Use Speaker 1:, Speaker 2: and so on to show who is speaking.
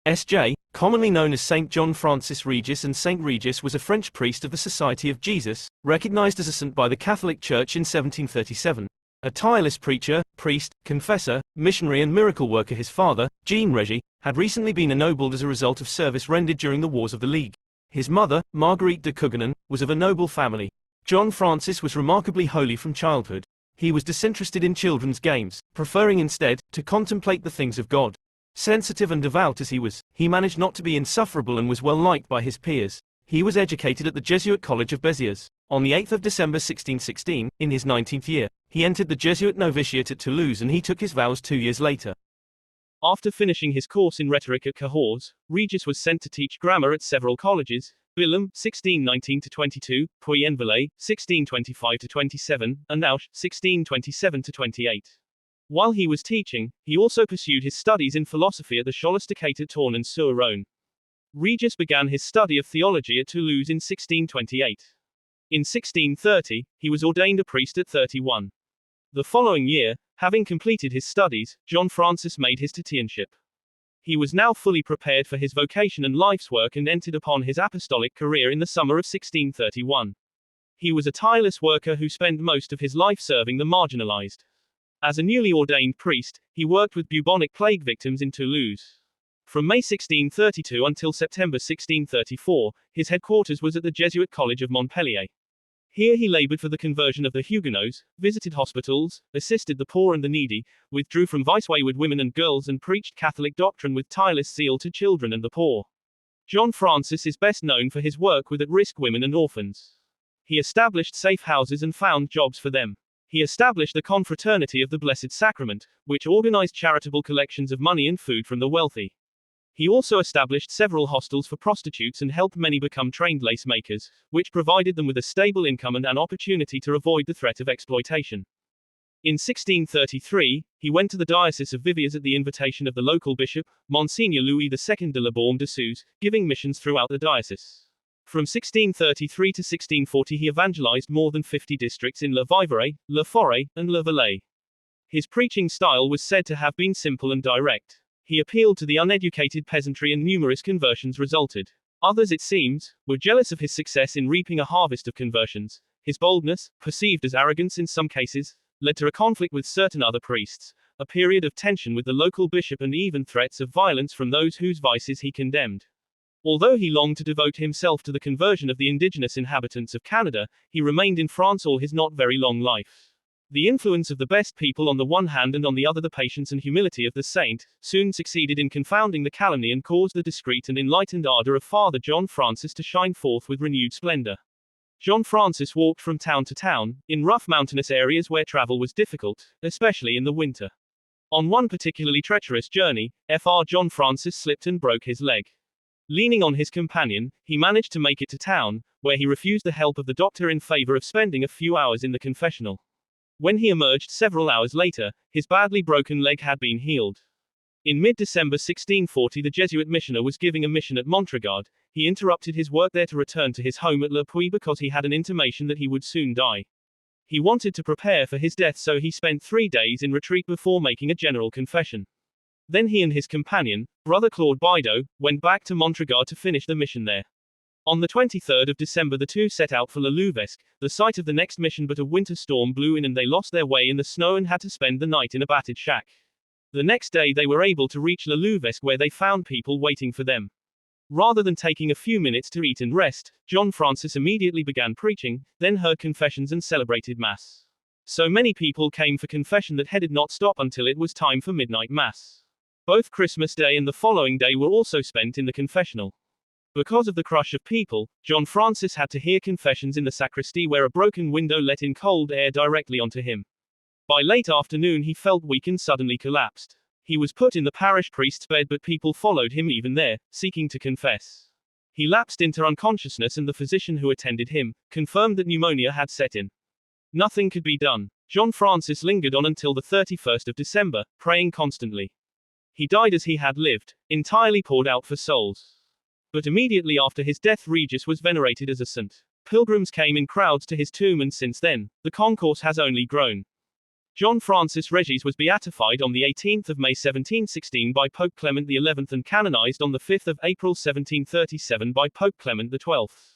Speaker 1: SJ, commonly known as Saint John Francis Régis, and Saint Regis was a French priest of the Society of Jesus, recognized as a saint by the Catholic Church in 1737. A tireless preacher, priest, confessor, missionary and miracle worker, his father, Jean Régis, had recently been ennobled as a result of service rendered during the Wars of the League. His mother, Marguerite de Cougonin, was of a noble family. John Francis was remarkably holy from childhood. He was disinterested in children's games, preferring instead to contemplate the things of God. Sensitive and devout as he was, he managed not to be insufferable and was well liked by his peers. He was educated at the Jesuit College of Béziers. On the 8th of December 1616, in his 19th year, he entered the Jesuit novitiate at Toulouse, and he took his vows 2 years later. After finishing his course in rhetoric at Cahors, Regis was sent to teach grammar at several colleges: Billem, 1619-22, Puy-en-Velay, 1625-27, and Auch, 1627-28. While he was teaching, he also pursued his studies in philosophy at the Scholastique at Tournon-sur-Rhône. Regis began his study of theology at Toulouse in 1628. In 1630, he was ordained a priest at 31. The following year, having completed his studies, John Francis made his titianship. He was now fully prepared for his vocation and life's work and entered upon his apostolic career in the summer of 1631. He was a tireless worker who spent most of his life serving the marginalized. As a newly ordained priest, he worked with bubonic plague victims in Toulouse. From May 1632 until September 1634, his headquarters was at the Jesuit College of Montpellier. Here he labored for the conversion of the Huguenots, visited hospitals, assisted the poor and the needy, withdrew from vice wayward women and girls, and preached Catholic doctrine with tireless zeal to children and the poor. John Francis is best known for his work with at-risk women and orphans. He established safe houses and found jobs for them. He established the Confraternity of the Blessed Sacrament, which organized charitable collections of money and food from the wealthy. He also established several hostels for prostitutes and helped many become trained lacemakers, which provided them with a stable income and an opportunity to avoid the threat of exploitation. In 1633, he went to the Diocese of Viviers at the invitation of the local bishop, Monseigneur Louis II de la Baume de Suse, giving missions throughout the diocese. From 1633 to 1640 he evangelized more than 50 districts in Le Vivarais, Le Forêt, and Le Valais. His preaching style was said to have been simple and direct. He appealed to the uneducated peasantry and numerous conversions resulted. Others, it seems, were jealous of his success in reaping a harvest of conversions. His boldness, perceived as arrogance in some cases, led to a conflict with certain other priests, a period of tension with the local bishop, and even threats of violence from those whose vices he condemned. Although he longed to devote himself to the conversion of the indigenous inhabitants of Canada, he remained in France all his not very long life. The influence of the best people on the one hand and on the other the patience and humility of the saint, soon succeeded in confounding the calumny and caused the discreet and enlightened ardor of Father John Francis to shine forth with renewed splendor. John Francis walked from town to town, in rough mountainous areas where travel was difficult, especially in the winter. On one particularly treacherous journey, Fr. John Francis slipped and broke his leg. Leaning on his companion, he managed to make it to town, where he refused the help of the doctor in favor of spending a few hours in the confessional. When he emerged several hours later, his badly broken leg had been healed. In mid-December 1640 the Jesuit missioner was giving a mission at Montregard. He interrupted his work there to return to his home at Le Puy because he had an intimation that he would soon die. He wanted to prepare for his death, so he spent 3 days in retreat before making a general confession. Then he and his companion, Brother Claude Bideau, went back to Montregard to finish the mission there. On the 23rd of December the two set out for Le Louvesc, the site of the next mission, but a winter storm blew in and they lost their way in the snow and had to spend the night in a battered shack. The next day they were able to reach Le Louvesc, where they found people waiting for them. Rather than taking a few minutes to eat and rest, John Francis immediately began preaching, then heard confessions and celebrated Mass. So many people came for confession that he did not stop until it was time for midnight Mass. Both Christmas Day and the following day were also spent in the confessional. Because of the crush of people, John Francis had to hear confessions in the sacristy, where a broken window let in cold air directly onto him. By late afternoon he felt weak and suddenly collapsed. He was put in the parish priest's bed, but people followed him even there, seeking to confess. He lapsed into unconsciousness and the physician who attended him confirmed that pneumonia had set in. Nothing could be done. John Francis lingered on until the 31st of December, praying constantly. He died as he had lived, entirely poured out for souls. But immediately after his death Regis was venerated as a saint. Pilgrims came in crowds to his tomb, and since then, the concourse has only grown. John Francis Régis was beatified on the 18th of May 1716 by Pope Clement XI and canonized on the 5th of April 1737 by Pope Clement XII.